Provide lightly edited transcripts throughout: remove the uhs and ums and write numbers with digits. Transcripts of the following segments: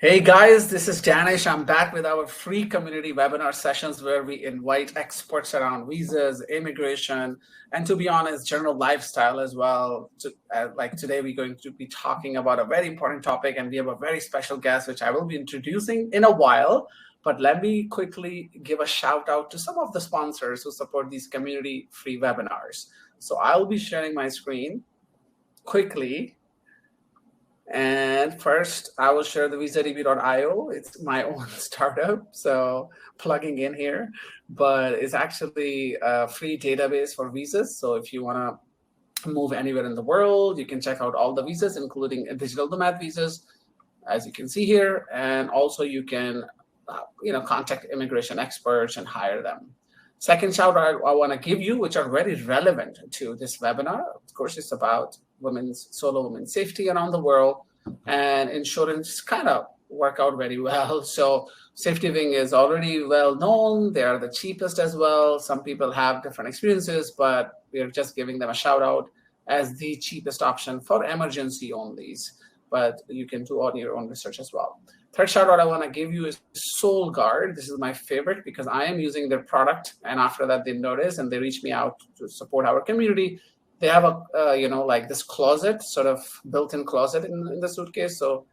Hey guys, this is Danish. I'm back with our free community webinar sessions where we invite experts around visas, immigration, and to be honest, general lifestyle as well. Like today, we're going to be talking about a very important topic, and we have a very special guest, which I will be introducing in a while. But let me quickly give a shout out to some of the sponsors who support these community free webinars. So I'll be sharing my screen quickly. And first, I will share the visadb.io. It's my own startup, so plugging in here. But it's actually a free database for visas. So if you want to move anywhere in the world, you can check out all the visas, including digital nomad visas, as you can see here. And also you can, contact immigration experts and hire them. Second shout out I want to give you, which are very relevant to this webinar. Of course, it's about solo women's safety around the world, and insurance kind of work out very well. So Safety Wing is already well known. They are the cheapest as well. Some people have different experiences, but we're just giving them a shout out as the cheapest option for emergency onlys. But you can do all your own research as well. Third shout out I want to give you is SoulGuard. This is my favorite because I am using their product, and after that they notice and they reach me out to support our community. They have a like this closet, sort of built-in closet in the suitcase, so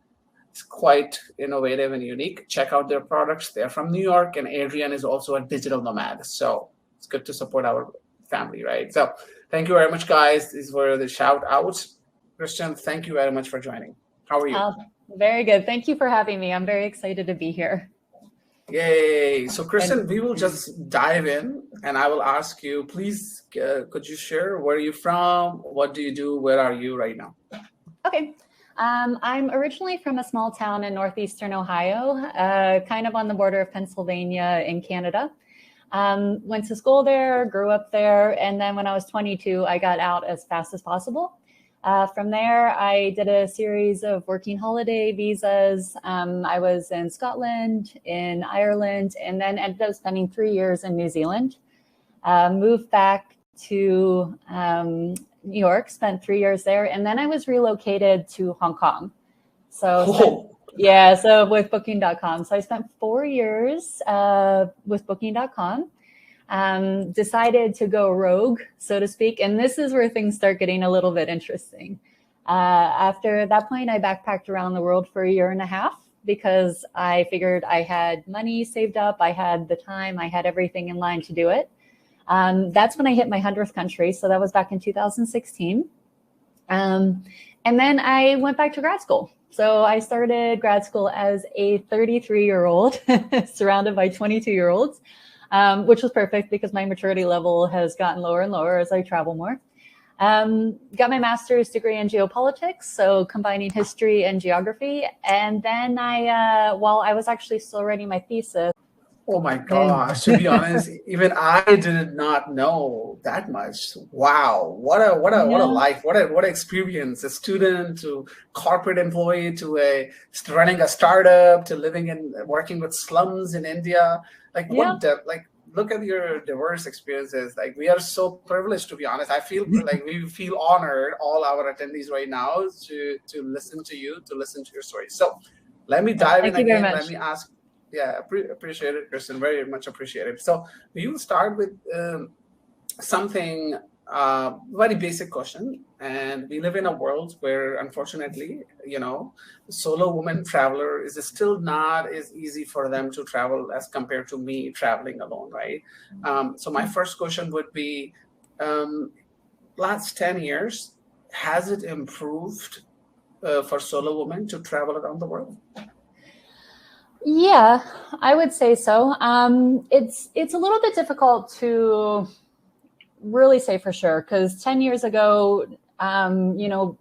it's quite innovative and unique. Check out their products. They're from New York, and Adrian is also a digital nomad, so it's good to support our family, right? So thank you very much, guys. These were the shout outs. Kristin, thank you very much for joining. How are you? Very good. Thank you for having me. I'm very excited to be here. Yay. So Kristin, we will just dive in, and I will ask you, please, could you share where are you from? What do you do? Where are you right now? Okay. I'm originally from a small town in northeastern Ohio, kind of on the border of Pennsylvania in Canada. Went to school there, grew up there, and then when I was 22, I got out as fast as possible. From there, I did a series of working holiday visas. I was in Scotland, in Ireland, and then ended up spending 3 years in New Zealand. Moved back to New York, spent 3 years there, and then I was relocated to Hong Kong. So with Booking.com. So I spent 4 years with Booking.com. Decided to go rogue, so to speak. And this is where things start getting a little bit interesting. After that point, I backpacked around the world for 1.5 years because I figured I had money saved up, I had the time, I had everything in line to do it. That's when I hit my 100th country. So that was back in 2016. And then I went back to grad school. So I started grad school as a 33-year-old surrounded by 22-year-olds. Which was perfect because my maturity level has gotten lower and lower as I travel more. Got my master's degree in geopolitics, so combining history and geography. And then while I was actually still writing my thesis. Oh my gosh, to be honest, even I did not know that much. Wow, what a life, what a experience. A student to corporate employee to running a startup to working with slums in India. Look at your diverse experiences. Like, we are so privileged, to be honest. I feel like we feel honored, all our attendees right now, to listen to you, to listen to your story. So let me dive in again. Let me ask. Yeah, appreciate it, Kristin. Very much appreciate it. So we will start with something very basic question. And we live in a world where, unfortunately, solo woman traveler is still not as easy for them to travel as compared to me traveling alone, right? So my first question would be, last 10 years, has it improved for solo women to travel around the world? Yeah, I would say so. It's a little bit difficult to really say for sure, because 10 years ago,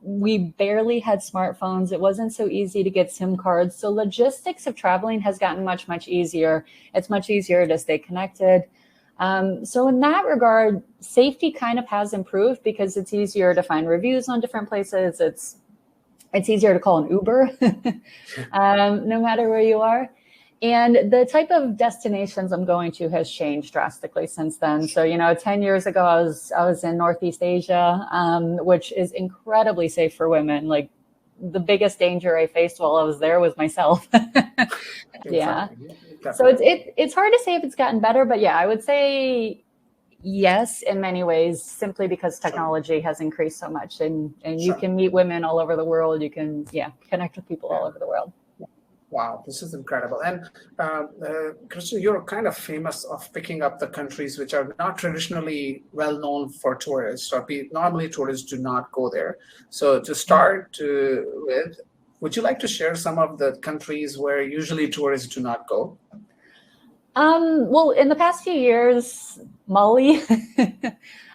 we barely had smartphones. It wasn't so easy to get SIM cards. So logistics of traveling has gotten much, much easier. It's much easier to stay connected. So in that regard, safety kind of has improved because it's easier to find reviews on different places. It's easier to call an Uber, no matter where you are. And the type of destinations I'm going to has changed drastically since then. So, 10 years ago, I was in Northeast Asia, which is incredibly safe for women, like the biggest danger I faced while I was there was myself. Yeah. So it's hard to say if it's gotten better, but yeah, I would say yes, in many ways, simply because technology has increased so much, and you can meet women all over the world. You can, connect with people all over the world. Wow, this is incredible. And Kristin, you're kind of famous of picking up the countries which are not traditionally well known for tourists, or normally tourists do not go there. So to start with, would you like to share some of the countries where usually tourists do not go? Well, in the past few years, Mali,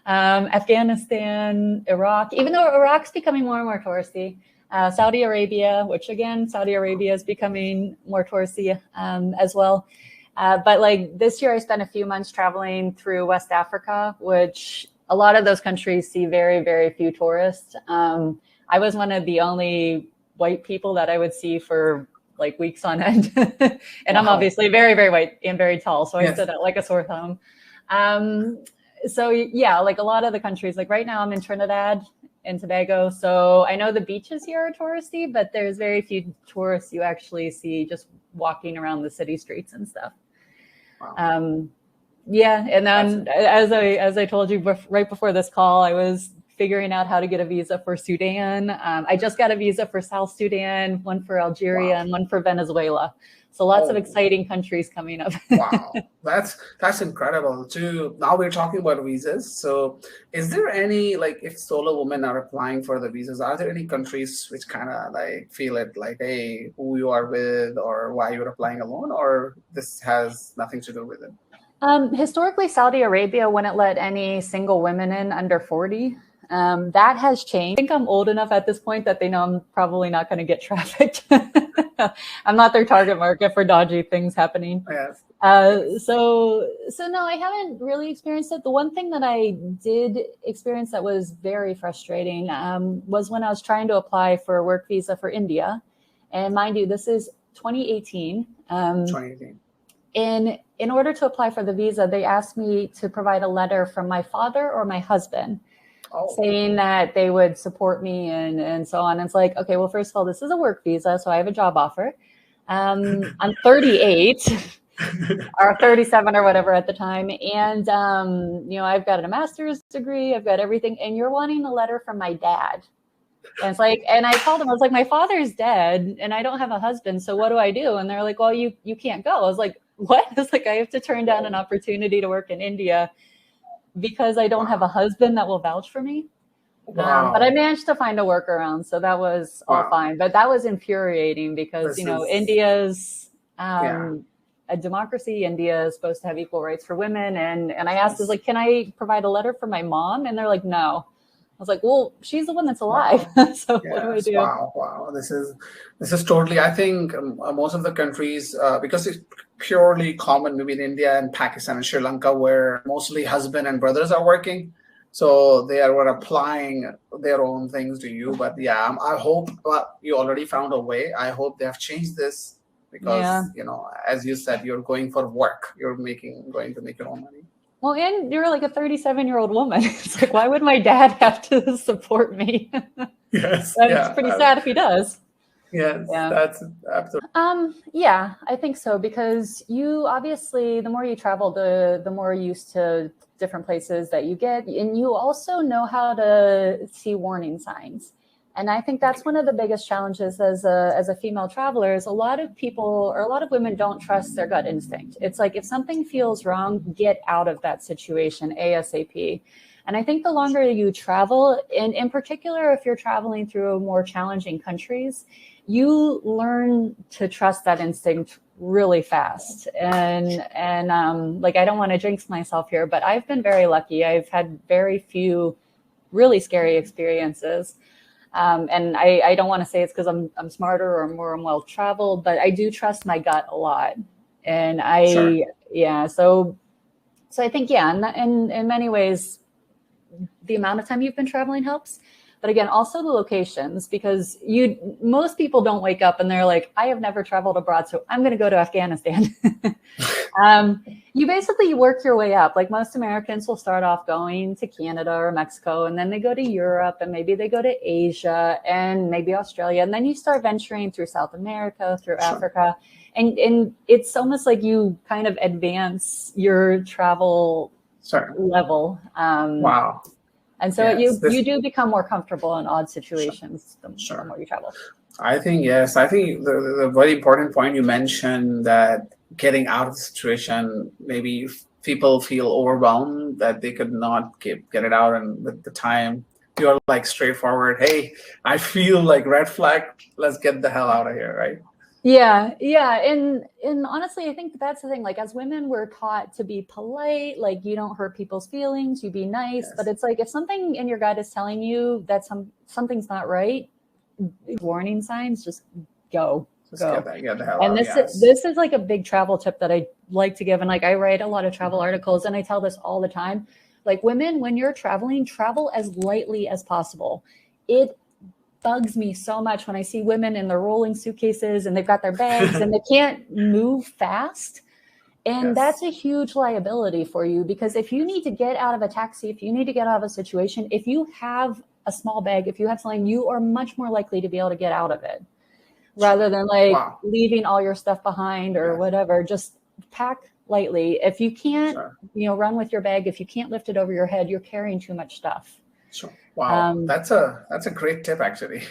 Afghanistan, Iraq, even though Iraq's becoming more and more touristy, Saudi Arabia, which again, Saudi Arabia is becoming more touristy as well. But like this year, I spent a few months traveling through West Africa, which a lot of those countries see very, very few tourists. I was one of the only white people that I would see for like weeks on end. And I'm obviously very, very white and very tall. So I stood out like a sore thumb. So yeah, like a lot of the countries, like right now I'm in Trinidad and Tobago. So I know the beaches here are touristy, but there's very few tourists you actually see just walking around the city streets and stuff. Wow. Yeah. And then as I told you right before this call, I was figuring out how to get a visa for Sudan. I just got a visa for South Sudan, one for Algeria, and one for Venezuela. So lots of exciting countries coming up. Wow, that's incredible too. Now we're talking about visas. So is there any, like, if solo women are applying for the visas, are there any countries which kind of like feel it like, hey, who you are with or why you're applying alone, or this has nothing to do with it? Historically, Saudi Arabia wouldn't let any single women in under 40. That has changed. I think I'm old enough at this point that they know I'm probably not going to get trafficked. I'm not their target market for dodgy things happening. Yes. So no, I haven't really experienced it. The one thing that I did experience that was very frustrating was when I was trying to apply for a work visa for India. And mind you, this is 2018. 2018. In order to apply for the visa, they asked me to provide a letter from my father or my husband. Saying that they would support me and so on. And it's like, okay, well, first of all, this is a work visa, so I have a job offer. I'm 38 or 37 or whatever at the time. And, I've got a master's degree, I've got everything. And you're wanting a letter from my dad. And it's like, and I told them, I was like, my father's dead and I don't have a husband. So what do I do? And they're like, well, you can't go. I was like, what? It's like, I have to turn down an opportunity to work in India because I don't have a husband that will vouch for me. But I managed to find a workaround. So that was all fine. But that was infuriating because, India's a democracy. India is supposed to have equal rights for women. And I asked, like, can I provide a letter for my mom? And they're like, no. I was like, well, she's the one that's alive. So what do I do? Wow. This is totally, I think most of the countries, because it's purely common maybe in India and Pakistan and Sri Lanka, where mostly husband and brothers are working. So they were applying their own things to you. But yeah, I hope you already found a way. I hope they have changed this because, as you said, you're going for work. You're going to make your own money. Well, and you're like a 37-year-old woman. It's like, why would my dad have to support me? Yes. It's pretty sad if he does. Yes, that's absolutely. Yeah, I think so, because you obviously, the more you travel, the more used to different places that you get, and you also know how to see warning signs. And I think that's one of the biggest challenges as a female traveler is a lot of people or a lot of women don't trust their gut instinct. It's like, if something feels wrong, get out of that situation ASAP. And I think the longer you travel, and in particular, if you're traveling through more challenging countries, you learn to trust that instinct really fast. And like, I don't want to jinx myself here, but I've been very lucky. I've had very few really scary experiences. And I don't want to say it's because I'm smarter or more well-traveled, but I do trust my gut a lot. And so I think, in many ways, the amount of time you've been traveling helps. But again, also the locations, because most people don't wake up and they're like, I have never traveled abroad, so I'm going to go to Afghanistan. You basically work your way up. Like most Americans will start off going to Canada or Mexico, and then they go to Europe, and maybe they go to Asia and maybe Australia. And then you start venturing through South America, through Africa. And it's almost like you kind of advance your travel level. Wow. And so you do become more comfortable in odd situations the more you travel. I think, yes. I think the very important point you mentioned, that getting out of the situation, maybe people feel overwhelmed that they could not get it out. And with the time, you're like straightforward. Hey, I feel like red flag. Let's get the hell out of here, right? Yeah. And honestly, I think that's the thing. Like as women, we're taught to be polite, like you don't hurt people's feelings, you be nice. Yes. But it's like if something in your gut is telling you that something's not right, warning signs, just go. Get the hell and out. This is like a big travel tip that I like to give. And like I write a lot of travel articles, and I tell this all the time. Like women, when you're traveling, travel as lightly as possible. It bugs me so much when I see women in their rolling suitcases and they've got their bags and they can't move fast. And that's a huge liability for you, because if you need to get out of a taxi, if you need to get out of a situation, if you have a small bag, if you have something, you are much more likely to be able to get out of it rather than like leaving all your stuff behind or whatever. Just pack lightly. If you can't, run with your bag. If you can't lift it over your head, you're carrying too much stuff. Sure. Wow. That's a great tip, actually.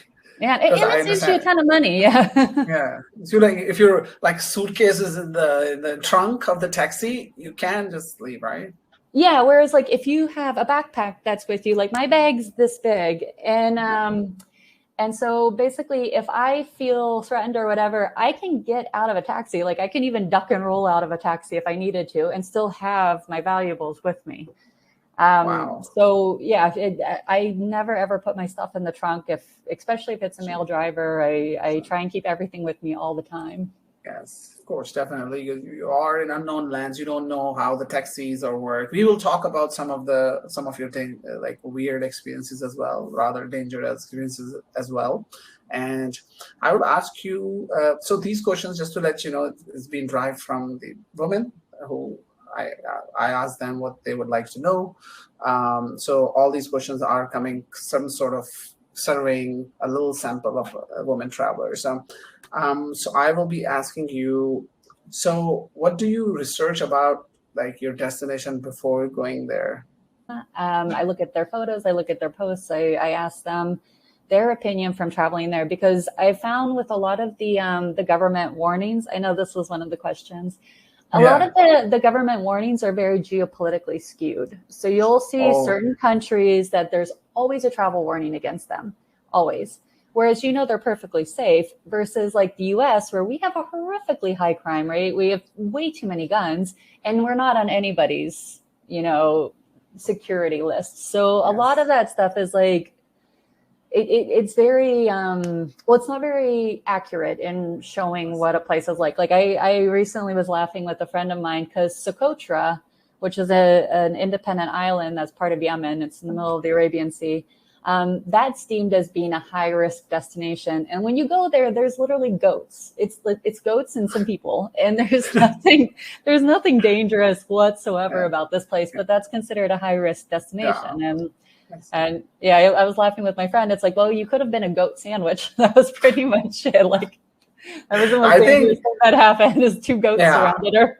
Yeah, and it saves you a ton of money. Yeah. Yeah. So like if you're like suitcases in the trunk of the taxi, you can just leave, right? Yeah. Whereas like if you have a backpack that's with you, like my bag's this big, and so basically if I feel threatened or whatever, I can get out of a taxi. Like I can even duck and roll out of a taxi if I needed to, and still have my valuables with me. So yeah, I never ever put my stuff in the trunk, especially if it's a male driver. I try and keep everything with me all the time. Yes, of course, definitely. You are in unknown lands. You don't know how the taxis are work. We will talk about some of your like weird experiences as well, rather dangerous experiences as well. And I would ask you, so these questions, just to let you know, it's been derived from the women who I asked them what they would like to know. So all these questions are coming some sort of surveying a little sample of women travelers. So I will be asking you, so what do you research about like your destination before going there? I look at their photos, I look at their posts, I ask them their opinion from traveling there, because I found with a lot of the government warnings, I know this was one of the questions, a lot of the government warnings are very geopolitically skewed. So you'll see certain countries that there's always a travel warning against them, always. Whereas, they're perfectly safe, versus like the US, where we have a horrifically high crime rate. We have way too many guns, and we're not on anybody's, security list. So a lot of that stuff is like, it's very it's not very accurate in showing what a place is like. Like I recently was laughing with a friend of mine, because Socotra, which is an independent island that's part of Yemen, it's in the middle of the Arabian Sea, that's deemed as being a high risk destination. And when you go there, there's literally goats. It's goats and some people, and there's nothing dangerous whatsoever about this place, but that's considered a high risk destination. And I was laughing with my friend. It's like, well, you could have been a goat sandwich. That was pretty much it. Like, that was the most dangerous thing that happened, is two goats surrounded her.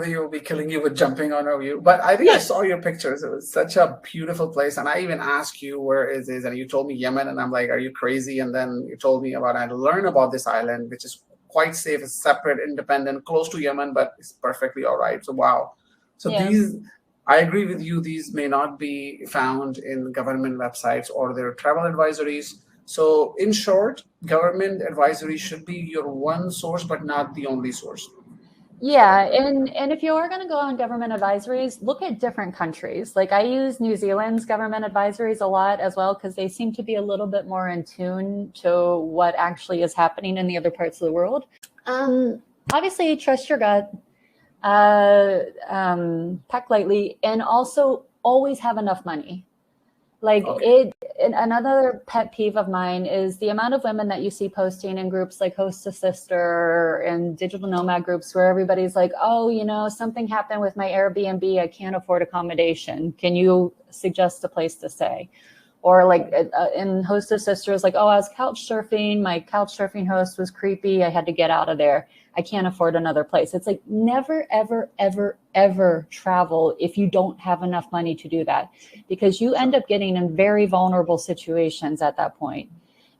You'll be killing you with jumping on you. But I think I saw your pictures. It was such a beautiful place. And I even asked you where it is, and you told me Yemen, and I'm like, are you crazy? And then you told me I had to learn about this island, which is quite safe. It's separate, independent, close to Yemen, but it's perfectly all right. So wow. So I agree with you. These may not be found in government websites or their travel advisories. So in short, government advisory should be your one source, but not the only source. Yeah. And if you are going to go on government advisories, look at different countries. Like I use New Zealand's government advisories a lot as well, because they seem to be a little bit more in tune to what actually is happening in the other parts of the world. Obviously, trust your gut. Pack lightly, and also always have enough money. Like Okay. another pet peeve of mine is the amount of women that you see posting in groups like Host a Sister and digital nomad groups where everybody's like, oh, you know, something happened with my Airbnb. I can't afford accommodation. Can you suggest a place to stay? Or like in Host a Sisters, like, oh, I was couch surfing. My couch surfing host was creepy. I had to get out of there. I can't afford another place. It's like never, ever, ever, ever travel if you don't have enough money to do that, because you end Sure. up getting in very vulnerable situations at that point.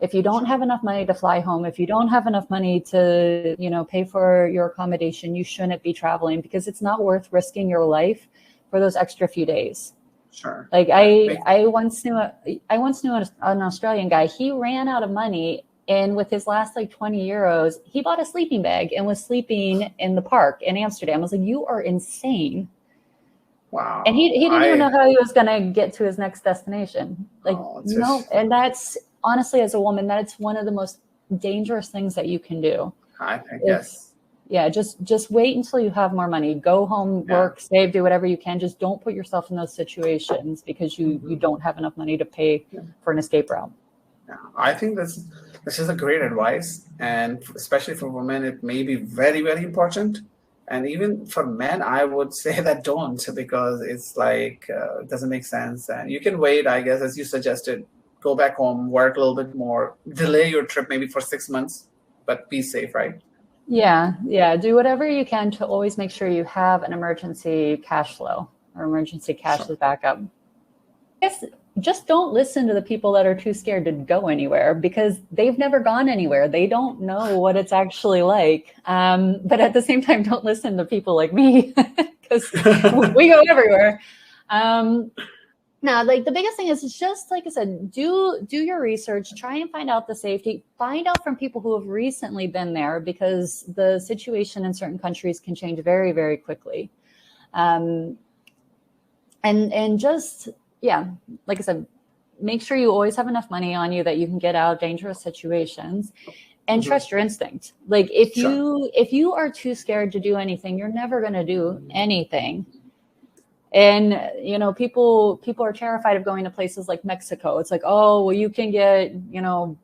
If you don't Sure. have enough money to fly home, if you don't have enough money to, you know, pay for your accommodation, you shouldn't be traveling, because it's not worth risking your life for those extra few days. Sure. Like Yeah. I once knew an Australian guy. He ran out of money, and with his last like 20 euros, he bought a sleeping bag and was sleeping in the park in Amsterdam. I was like, you are insane. And Wow. he didn't even know how he was going to get to his next destination. Like, Oh, it's no. just, And that's honestly, as a woman, that's one of the most dangerous things that you can do. I think, If, yes. yeah, just wait until you have more money. Go home, Yeah. work, save, do whatever you can. Just don't put yourself in those situations because you Mhm. don't have enough money to pay Yeah. for an escape route. Yeah. I think this is a great advice, and especially for women, it may be very, very important. And even for men, I would say that don't, because it's like it doesn't make sense. And you can wait, I guess, as you suggested, go back home, work a little bit more, delay your trip maybe for 6 months, but be safe, right? Yeah, yeah. Do whatever you can to always make sure you have an emergency cash flow or emergency cash Sure. as backup. I guess just don't listen to the people that are too scared to go anywhere, because they've never gone anywhere. They don't know what it's actually like. But at the same time, don't listen to people like me because we go everywhere. Um, Now, like the biggest thing is just like I said, do your research, try and find out the safety, find out from people who have recently been there, because the situation in certain countries can change very, very quickly. Um, and just yeah, like I said, make sure you always have enough money on you that you can get out of dangerous situations, and Mhm. trust your instinct. Like if Sure. you are too scared to do anything, you're never going to do anything. And you know, people are terrified of going to places like Mexico. It's like, oh well, you can get, you know,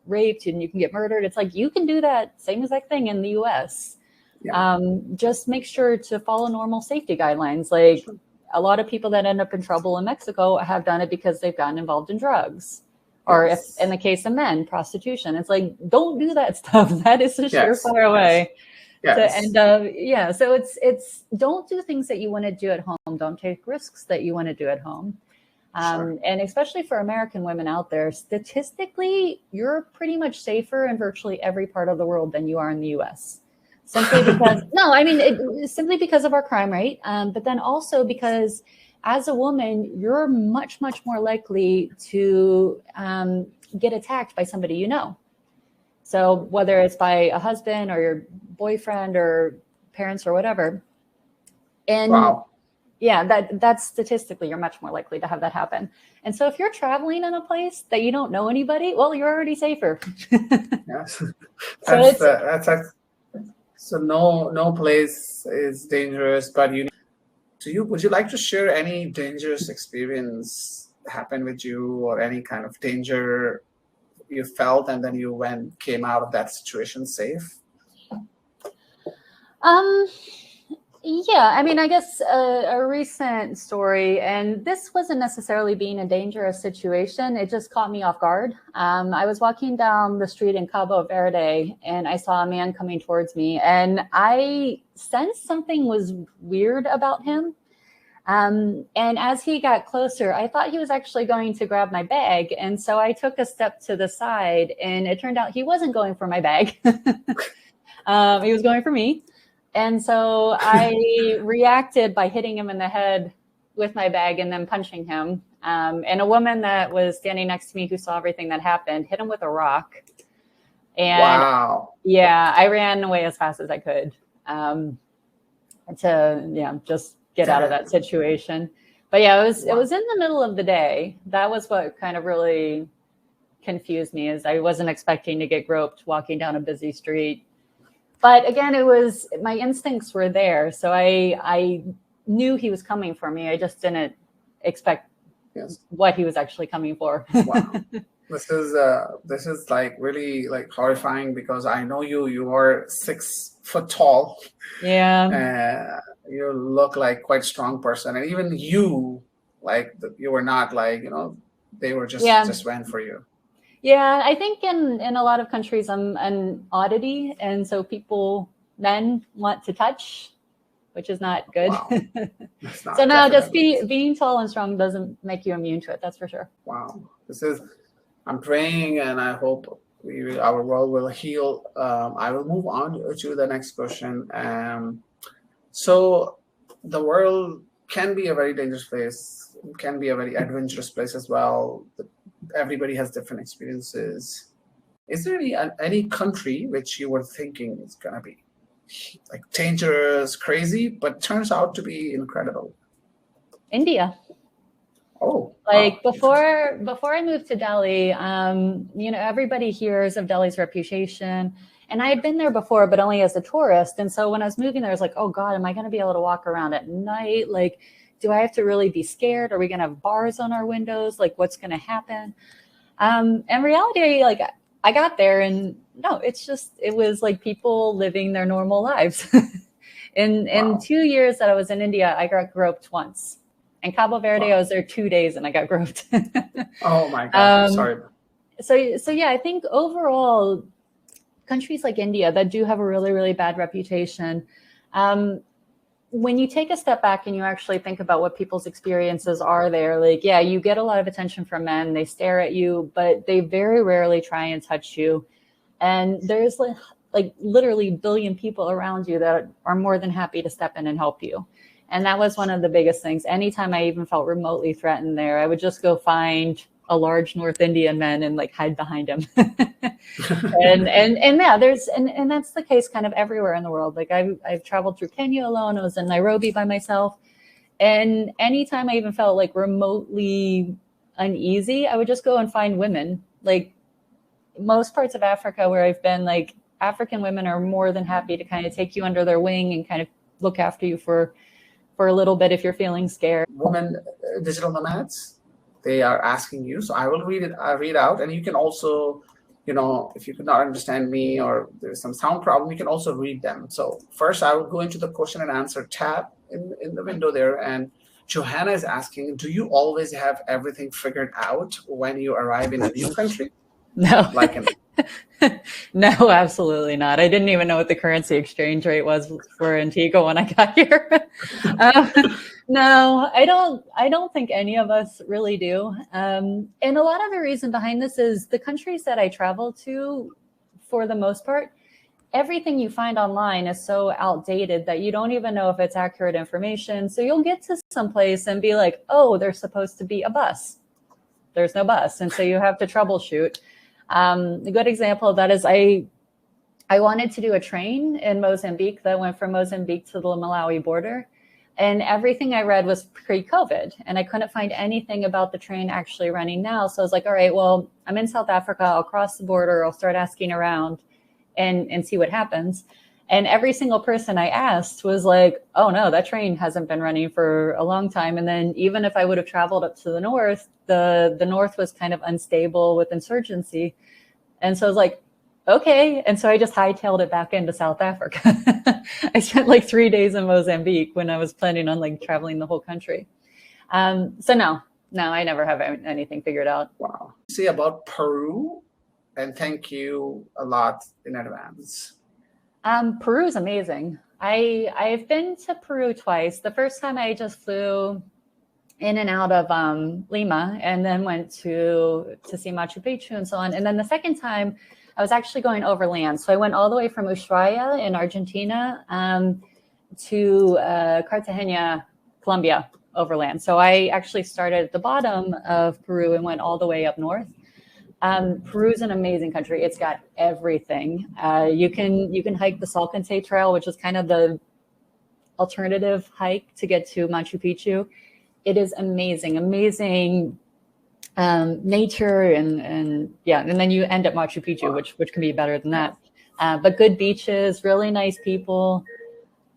raped and you can get murdered. It's like you can do that same exact thing in the US. Yeah. Just make sure to follow normal safety guidelines. Like Sure. a lot of people that end up in trouble in Mexico have done it because they've gotten involved in drugs, or if in Yes. the case of men, prostitution. It's like, don't do that stuff. That is a Yes. surefire Yes. way to Yes. end up. Yeah, so it's don't do things that you want to do at home, don't take risks that you want to do at home. Sure. And especially for American women out there, statistically you're pretty much safer in virtually every part of the world than you are in the US, simply because no, I mean simply because of our crime rate, but then also because as a woman you're much more likely to get attacked by somebody you know. So whether it's by a husband or your boyfriend or parents or whatever. And Wow. yeah, that's statistically you're much more likely to have that happen. And so if you're traveling in a place that you don't know anybody, well, you're already safer. Yes. So it's So no place is dangerous, but you. Do you would you like to share any dangerous experience happened with you, or any kind of danger you felt and then you came out of that situation safe? um yeah, I mean, I guess a recent story, and this wasn't necessarily being a dangerous situation. It just caught me off guard. I was walking down the street in Cabo Verde, and I saw a man coming towards me, and I sensed something was weird about him. And as he got closer, I thought he was actually going to grab my bag. And so I took a step to the side, and it turned out he wasn't going for my bag. He was going for me. And so I reacted by hitting him in the head with my bag and then punching him. And a woman that was standing next to me who saw everything that happened hit him with a rock. And Wow. yeah, I ran away as fast as I could to just get out of that Damn. situation. But yeah, it Wow. was in the middle of the day. That was what kind of really confused me, is I wasn't expecting to get groped walking down a busy street. But again, it was my instincts were there, so I knew he was coming for me. I just didn't expect Yes. what he was actually coming for. Wow. This is like really like horrifying, because I know you are 6 foot tall. Yeah. You look like quite strong person, and even you, like you were not like, they were just went for you. Yeah, I think in a lot of countries I'm an oddity, and so men want to touch, which is not good. Wow. That's not So no, just definitely. being tall and strong doesn't make you immune to it. That's for sure. Wow. I'm praying, and I hope our world will heal. I will move on to the next question. So the world can be a very dangerous place, can be a very adventurous place as well. Everybody has different experiences. Is there any country which you were thinking is gonna be like dangerous, crazy, but turns out to be incredible? India. Oh, like wow. before I moved to Delhi, everybody hears of Delhi's reputation. And I had been there before, but only as a tourist. And so when I was moving there, I was like, oh God, am I going to be able to walk around at night? Like, do I have to really be scared? Are we going to have bars on our windows? Like, what's going to happen? In reality, like, I got there and no, it was like people living their normal lives. In 2 years that I was in India, I got groped once. In Cabo Verde, I was there 2 days and I got groped. Oh my God, sorry. So yeah, I think overall, countries like India that do have a really, really bad reputation, when you take a step back and you actually think about what people's experiences are there, like, yeah, you get a lot of attention from men, they stare at you, but they very rarely try and touch you. And there's like literally a billion people around you that are more than happy to step in and help you. And that was one of the biggest things. Anytime I even felt remotely threatened there, I would just go find a large North Indian man and like hide behind him. and yeah, and that's the case kind of everywhere in the world. Like I've traveled through Kenya alone. I was in Nairobi by myself. And anytime I even felt like remotely uneasy, I would just go and find women. Like most parts of Africa where I've been, like African women are more than happy to kind of take you under their wing and kind of look after you for a little bit if you're feeling scared. Women, digital nomads, they are asking you. So I will read out, and you can also, if you could not understand me or there's some sound problem, you can also read them. So first I will go into the question and answer tab in the window there. And Johanna is asking, do you always have everything figured out when you arrive in a new country? No. No, absolutely not. I didn't even know what the currency exchange rate was for Antigua when I got here. No, I don't think any of us really do. And a lot of the reason behind this is the countries that I travel to, for the most part, everything you find online is so outdated that you don't even know if it's accurate information. So you'll get to some place and be like, oh, there's supposed to be a bus. There's no bus. And so you have to troubleshoot. A good example of that is I wanted to do a train in Mozambique that went from Mozambique to the Malawi border. And everything I read was pre-COVID. And I couldn't find anything about the train actually running now. So I was like, all right, well, I'm in South Africa. I'll cross the border. I'll start asking around and see what happens. And every single person I asked was like, oh, no, that train hasn't been running for a long time. And then even if I would have traveled up to the north, the north was kind of unstable with insurgency. And so I was like, okay. And so I just hightailed it back into South Africa. I spent like 3 days in Mozambique when I was planning on like traveling the whole country. So no, I never have anything figured out. Wow. See about Peru, and thank you a lot in advance. Peru is amazing. I've been to Peru twice. The first time I just flew in and out of Lima and then went to see Machu Picchu and so on. And then the second time I was actually going overland. So I went all the way from Ushuaia in Argentina to Cartagena, Colombia overland. So I actually started at the bottom of Peru and went all the way up north. Peru is an amazing country. It's got everything. You can hike the Salcantay Trail, which is kind of the alternative hike to get to Machu Picchu. It is amazing nature and yeah, and then you end at Machu Picchu, which can be better than that. But good beaches, really nice people.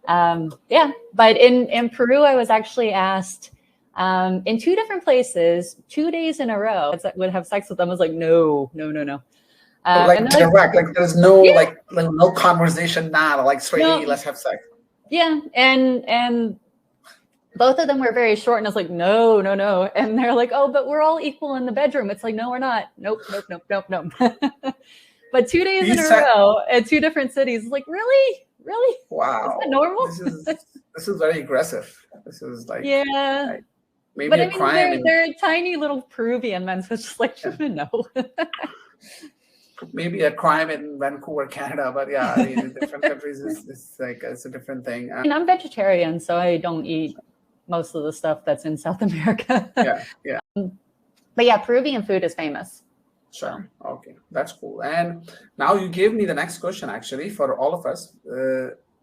Yeah, but in Peru, I was actually asked, in 2 different places, 2 days in a row, would have sex with them. I was like, no, no, no, no. Like and direct, like there's no yeah, like no conversation now, like straight, no, hey, let's have sex. Yeah, and both of them were very short, and I was like, no, no, no. And they're like, oh, but we're all equal in the bedroom. It's like, no, we're not. Nope, nope, nope, nope, nope. But 2 days in a row at 2 different cities, like, really? Really? Wow. Is that normal? This is very aggressive. This is like, yeah. Like, maybe but a I mean, crime. they're tiny little Peruvian men, so it's just like, no. Maybe a crime in Vancouver, Canada, but yeah, I mean, in different countries, it's like it's a different thing. And I'm vegetarian, so I don't eat most of the stuff that's in South America. Yeah. But yeah, Peruvian food is famous. Sure. Okay, that's cool. And now you gave me the next question, actually, for all of us,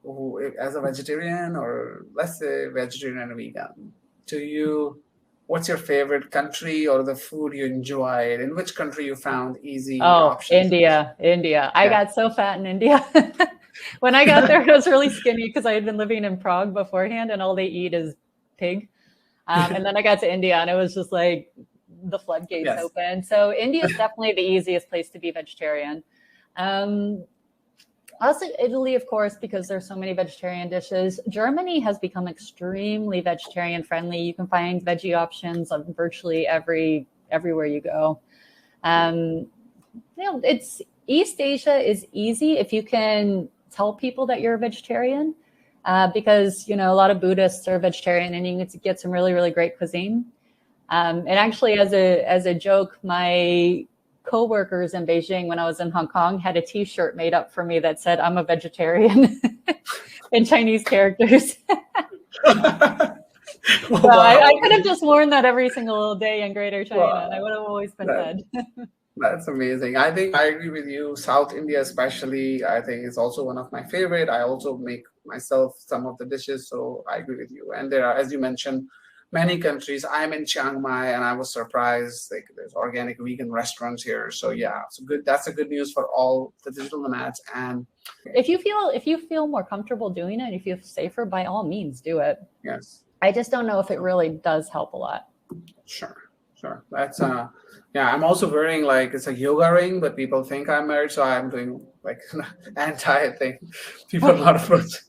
who, as a vegetarian, or let's say vegetarian and vegan, what's your favorite country or the food you enjoyed? In which country you found easy options? India. I got so fat in India. When I got there, I was really skinny because I had been living in Prague beforehand, and all they eat is pig. And then I got to India, and it was just like the floodgates open. So India is definitely the easiest place to be vegetarian. Also Italy, of course, because there's so many vegetarian dishes. Germany has become extremely vegetarian friendly. You can find veggie options on virtually everywhere you go. It's East Asia is easy if you can tell people that you're a vegetarian, because a lot of Buddhists are vegetarian, and you get to get some really, really great cuisine. And actually, as a joke, my coworkers in Beijing, when I was in Hong Kong, had a T-shirt made up for me that said, "I'm a vegetarian," in Chinese characters. So I could have just worn that every single day in Greater China, and I would have always been fed. That's amazing. I think I agree with you. South India, especially, I think is also one of my favorite. I also make myself some of the dishes, so I agree with you. And there are, as you mentioned, many countries. I'm in Chiang Mai, and I was surprised. Like, there's organic vegan restaurants here. So yeah, so good. That's a good news for all the digital nomads. And if you feel more comfortable doing it, if you feel safer, by all means, do it. Yes. I just don't know if it really does help a lot. Sure. That's yeah. I'm also wearing it's a yoga ring, but people think I'm married, so I'm doing like anti thing. People are not approaching.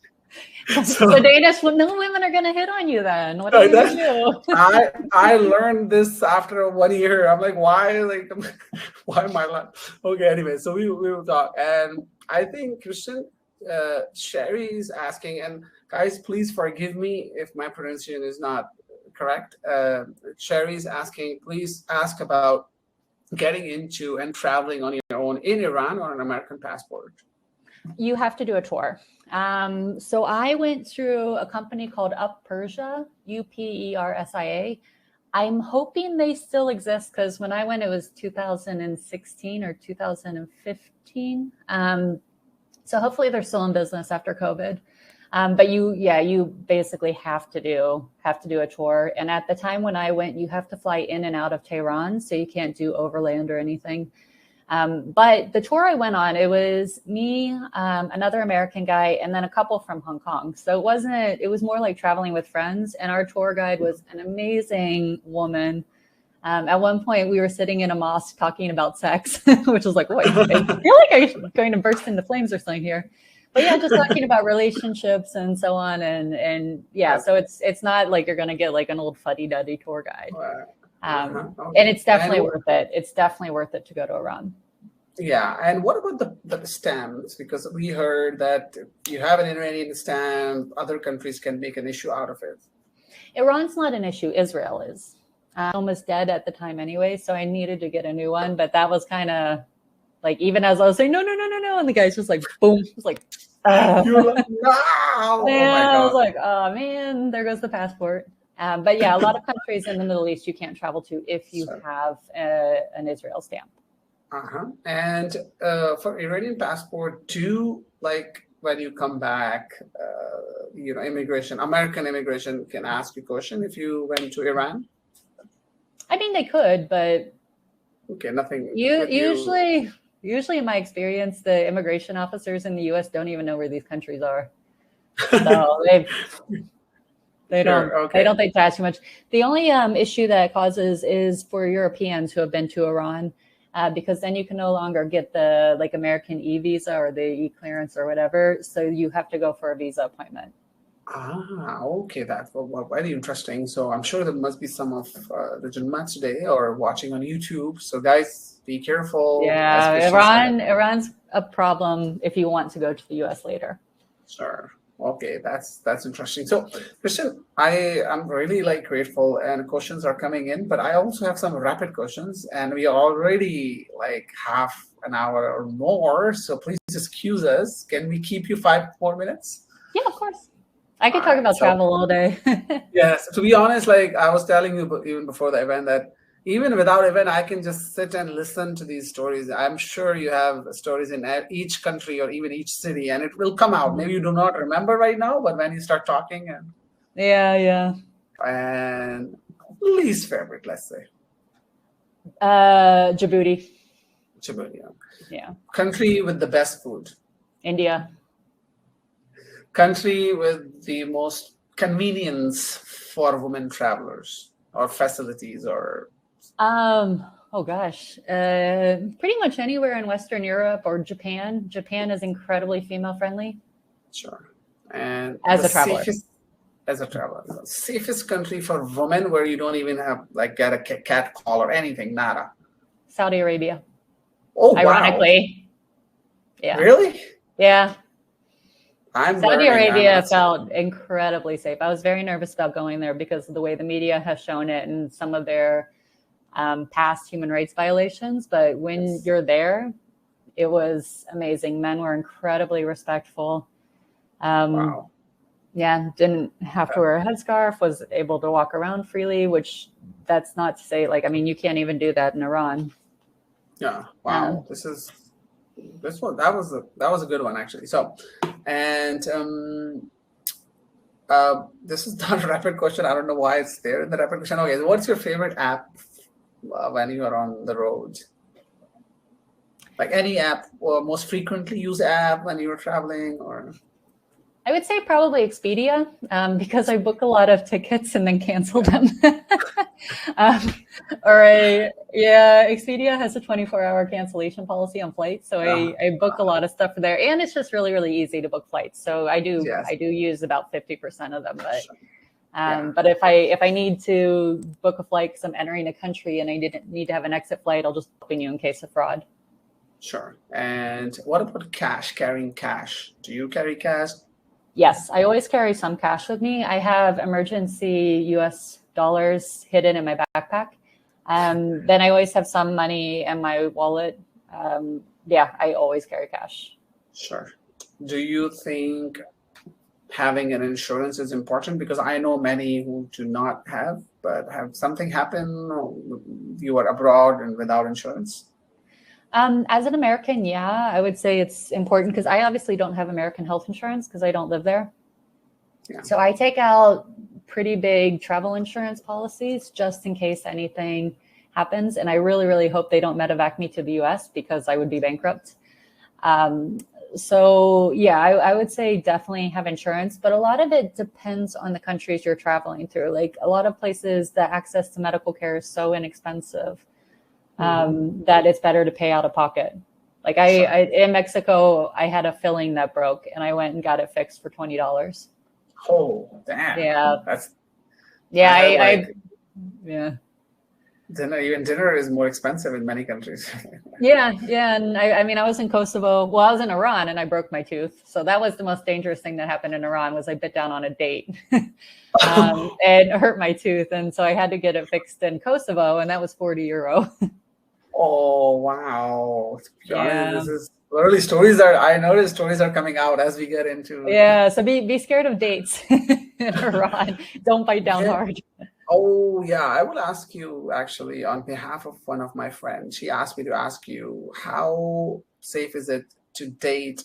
So Danish, no women are going to hit on you then. What are you going to do? I learned this after 1 year. I'm like, why am I like, okay, anyway, so we will talk. And I think Kristin, Sherry is asking, and guys, please forgive me if my pronunciation is not correct. Sherry is asking, please ask about getting into and traveling on your own in Iran on an American passport. You have to do a tour. So I went through a company called Up Persia, UPERSIA. I'm hoping they still exist, because when I went, it was 2016 or 2015. So hopefully they're still in business after COVID. But you basically have to do a tour. And at the time when I went, you have to fly in and out of Tehran, so you can't do overland or anything. But the tour I went on, it was me, another American guy, and then a couple from Hong Kong. So it was more like traveling with friends. And our tour guide was an amazing woman. At one point we were sitting in a mosque talking about sex, which was like, wait, I feel like I'm going to burst into flames or something here. But yeah, just talking about relationships and so on. And yeah, so it's not like you're going to get like an old fuddy-duddy tour guide. And it's definitely worth it. It's definitely worth it to go to Iran. Yeah. And what about the stamps? Because we heard that you have an Iranian stamp, other countries can make an issue out of it. Iran's not an issue. Israel is. Almost dead at the time anyway, so I needed to get a new one. But that was kind of like, even as I was saying, no, and the guy's just like, boom. It was like, you were like, no. Yeah, I was like, oh man, there goes the passport. But yeah, a lot of countries in the Middle East you can't travel to if you have an Israel stamp. And for Iranian passport, when you come back, American immigration can ask you a question if you went to Iran? I mean, they could, but okay, nothing. Usually in my experience, the immigration officers in the U.S. don't even know where these countries are. So They don't. Sure. They Okay. don't think that's too much. The only issue that it causes is for Europeans who have been to Iran, because then you can no longer get the like American visa or the clearance or whatever. So you have to go for a visa appointment. Okay, that's very interesting. So I'm sure there must be some of the gentlemen today or watching on YouTube. So guys, be careful. As Yeah, Kristin said. Iran's a problem if you want to go to the U.S. later. Sure. Okay, that's interesting. So, Kristin, I am really like grateful, and questions are coming in, but I also have some rapid questions, and we are already like half an hour or more. So please excuse us. Can we keep you 5 more minutes? Yeah, of course. I All could talk right. about So travel all day. yes, to be honest, like I was telling you even before the event that even without event, I can just sit and listen to these stories. I'm sure you have stories in each country or even each city, and it will come out. Maybe you do not remember right now, but when you start talking Yeah. and least favorite, let's say, Djibouti. Djibouti. Yeah. Country with the best food. India. Country with the most convenience for women travelers or facilities or Oh gosh. Pretty much anywhere in Western Europe or Japan. Japan is incredibly female friendly sure. And as the a traveler. safest as a traveler, the safest country for women where you don't even have like get a cat call or anything, nada. Saudi Arabia. Oh wow. Ironically. Yeah. Really? Yeah. I'm Saudi learning. Arabia felt incredibly safe. I was very nervous about going there because of the way the media has shown it and some of their past human rights violations. But when you're there, it was amazing. Men were incredibly respectful. Wow. Yeah, didn't have to wear a headscarf, was able to walk around freely, which that's not to say, like, I mean, you can't even do that in Iran. Yeah. Wow. This one that was a good one actually. So, and this is not a rapid question. I don't know why it's there in the rapid question. Okay, what's your favorite app when you are on the road? Like any app or most frequently used app when you're traveling or? I would say probably Expedia because I book a lot of tickets and then cancel them. Expedia has a 24-hour cancellation policy on flights, so I book a lot of stuff for there, and it's just really, really easy to book flights. So I do use about 50% of them, but but if I need to book a flight because I'm entering a country and I didn't need to have an exit flight, I'll just book you in case of fraud. Sure. And what about cash? Carrying cash? Do you carry cash? Yes, I always carry some cash with me. I have emergency US dollars hidden in my backpack. Then I always have some money in my wallet. I always carry cash. Sure. Do you think having an insurance is important? Because I know many who do not have, but have something happen, you are abroad and without insurance? As an American, yeah, I would say it's important because I obviously don't have American health insurance because I don't live there. Yeah. So I take out pretty big travel insurance policies just in case anything happens. And I really, really hope they don't medevac me to the US because I would be bankrupt. So yeah, I would say definitely have insurance, but a lot of it depends on the countries you're traveling through. Like a lot of places, the access to medical care is so inexpensive. That it's better to pay out of pocket. Like I in Mexico, I had a filling that broke and I went and got it fixed for $20. Oh, damn. Yeah. Dinner is more expensive in many countries. Yeah. And I mean, I was in Kosovo. Well, I was in Iran and I broke my tooth. So that was the most dangerous thing that happened in Iran was I bit down on a date and hurt my tooth. And so I had to get it fixed in Kosovo and that was €40. Oh, wow. Yeah. This is early stories I noticed stories are coming out as we get into. Yeah. So be scared of dates in Iran. Don't bite down hard. Oh, yeah. I will ask you actually on behalf of one of my friends. She asked me to ask you, how safe is it to date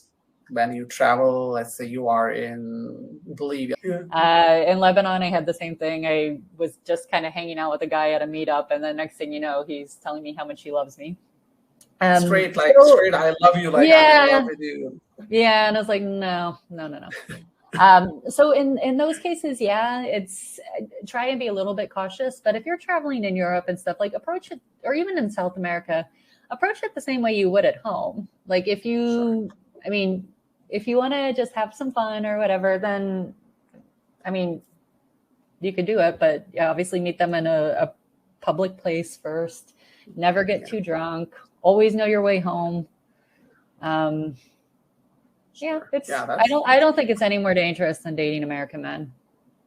when you travel? Let's say you are in Bolivia. In Lebanon, I had the same thing. I was just kind of hanging out with a guy at a meetup. And then next thing you know, he's telling me how much he loves me. Straight, I love you. Like, I'm in love with you. Yeah. And I was like, no. So in those cases, yeah, it's try and be a little bit cautious. But if you're traveling in Europe and stuff, like approach it, or even in South America, approach it the same way you would at home. Like if you, I mean, if you want to just have some fun or whatever, then, I mean, you could do it. But yeah, obviously meet them in a public place first. Never get too drunk. Always know your way home. Yeah, it's. I don't think it's any more dangerous than dating American men.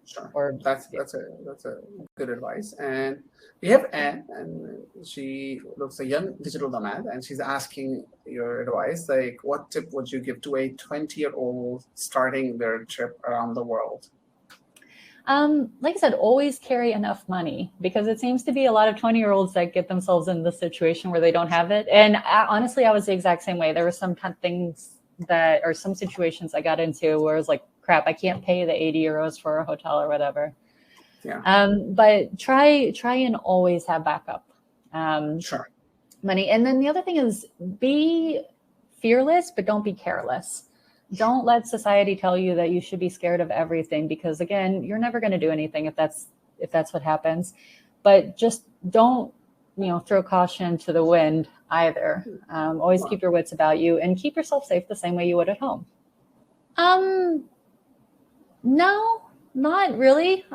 Sure. Or that's a good advice. And we have Anne, and she looks a young digital nomad, and she's asking your advice. Like, what tip would you give to a 20-year-old starting their trip around the world? Like I said, always carry enough money, because it seems to be a lot of 20-year-olds that get themselves in the situation where they don't have it. And honestly, I was the exact same way. There were some things that, or some situations I got into where it was like, crap, I can't pay the 80 euros for a hotel or whatever. Yeah. But try and always have backup. Money. And then the other thing is, be fearless, but don't be careless. Don't let society tell you that you should be scared of everything, because again, you're never going to do anything if that's what happens. But just don't, throw caution to the wind either. Always keep your wits about you and keep yourself safe the same way you would at home. No, not really.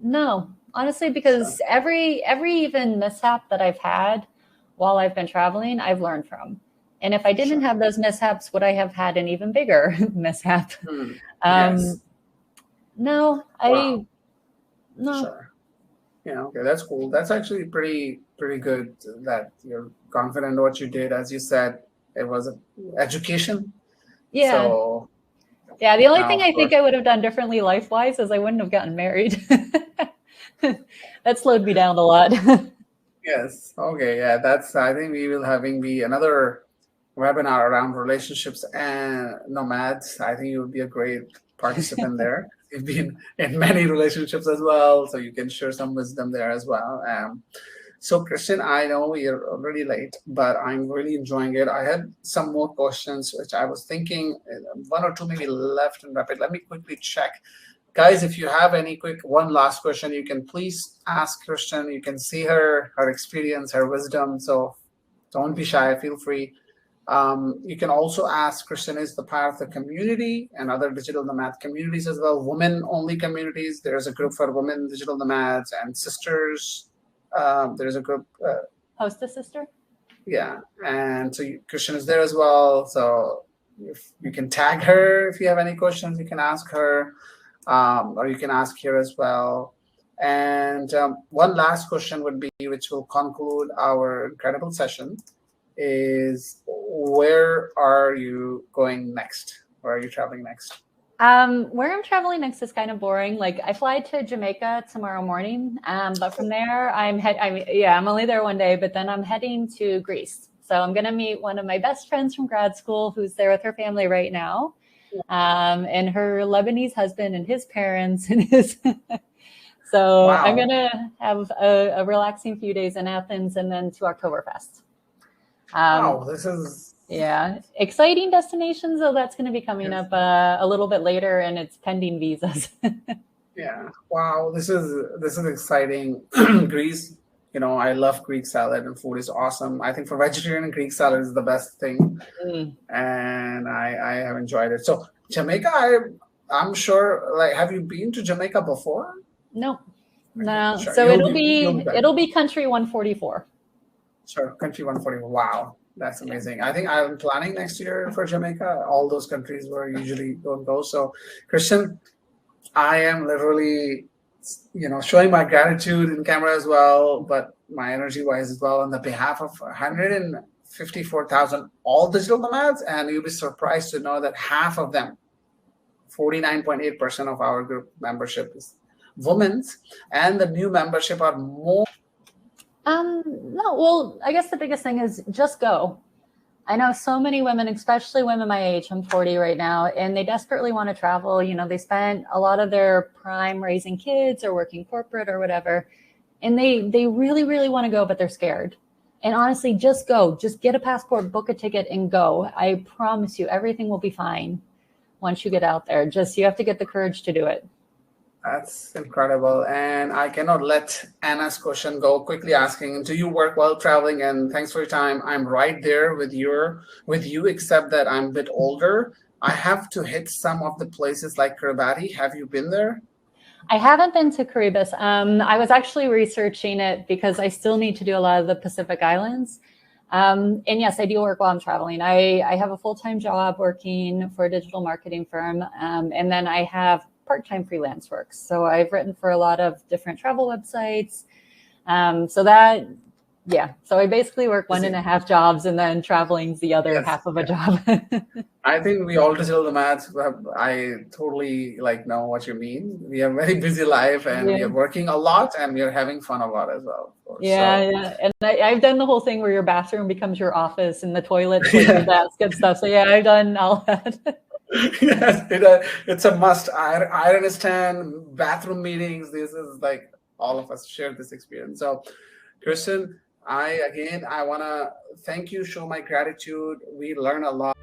No, honestly, because every even mishap that I've had while I've been traveling, I've learned from. And if I didn't have those mishaps, would I have had an even bigger mishap? Yes. No, no. Sure. Yeah, okay, that's cool. That's actually pretty good that you're confident in what you did. As you said, it was education. Yeah. So, yeah, the only thing I think I would have done differently life-wise is I wouldn't have gotten married. That slowed me down a lot. Yes. Okay. Yeah, I think we will be another webinar around relationships and nomads. I think you would be a great participant there. You've been in many relationships as well, so you can share some wisdom there as well. So Kristin, I know you're already late, but I'm really enjoying it. I had some more questions, which I was thinking one or two maybe left and rapid. Let me quickly check. Guys, if you have one last question, you can please ask Kristin. You can see her experience, her wisdom. So don't be shy, feel free. You can also ask. Kristin is the part of the community and other digital nomad communities as well, women-only communities. There's a group for women digital nomads and sisters. There's a group. Host a sister? Yeah, and so Kristin is there as well. So if you can tag her if you have any questions, you can ask her, or you can ask here as well. And one last question would be, which will conclude our incredible session, is where are you going next? Where are you traveling next? Where I'm traveling next is kind of boring. Like I fly to Jamaica tomorrow morning, but from there I'm only there one day, but then I'm heading to Greece. So I'm going to meet one of my best friends from grad school who's there with her family right now, and her Lebanese husband and his parents and his. So wow. I'm going to have a relaxing few days in Athens and then to Oktoberfest. Wow, this is exciting destinations. So that's going to be coming up a little bit later, and it's pending visas. Yeah, wow, this is exciting. Greece, I love Greek salad, and food is awesome. I think for vegetarian, Greek salad is the best thing, and I have enjoyed it. So Jamaica, I'm sure. Like, have you been to Jamaica before? No. Sure. So it'll be country 144. Sure, country 140. Wow, that's amazing. I think I'm planning next year for Jamaica. All those countries where I usually don't go. So, Kristin, I am literally, showing my gratitude in camera as well, but my energy-wise as well, on the behalf of 154,000 all digital nomads, and you'll be surprised to know that half of them, 49.8% of our group membership is women's, and the new membership are more. No, well, I guess the biggest thing is just go. I know so many women, especially women my age, I'm 40 right now, and they desperately want to travel. They spent a lot of their prime raising kids or working corporate or whatever, and they really, really want to go, but they're scared. And honestly, just go. Just get a passport, book a ticket, and go. I promise you, everything will be fine. once you get out there. Just you have to get the courage to do it. That's incredible. And I cannot let Anna's question go, quickly asking, do you work while traveling? And thanks for your time. I'm right there with you, except that I'm a bit older. I have to hit some of the places like Kiribati. Have you been there? I haven't been to Caribbean. I was actually researching it because I still need to do a lot of the Pacific Islands. And yes, I do work while I'm traveling. I have a full-time job working for a digital marketing firm. And then I have part-time freelance work. So I've written for a lot of different travel websites. So I basically work 1.5 jobs, and then traveling's the other half of a job. I think we all digital nomads. I totally know what you mean. We have a very busy life, and we are working a lot, and we are having fun a lot as well. Yeah. And I've done the whole thing where your bathroom becomes your office, and the toilet's like your desk and stuff. So yeah, I've done all that. Yes, it's a must. Iron stand, bathroom meetings. This is like all of us share this experience. So, Kristin, I want to thank you, show my gratitude. We learn a lot.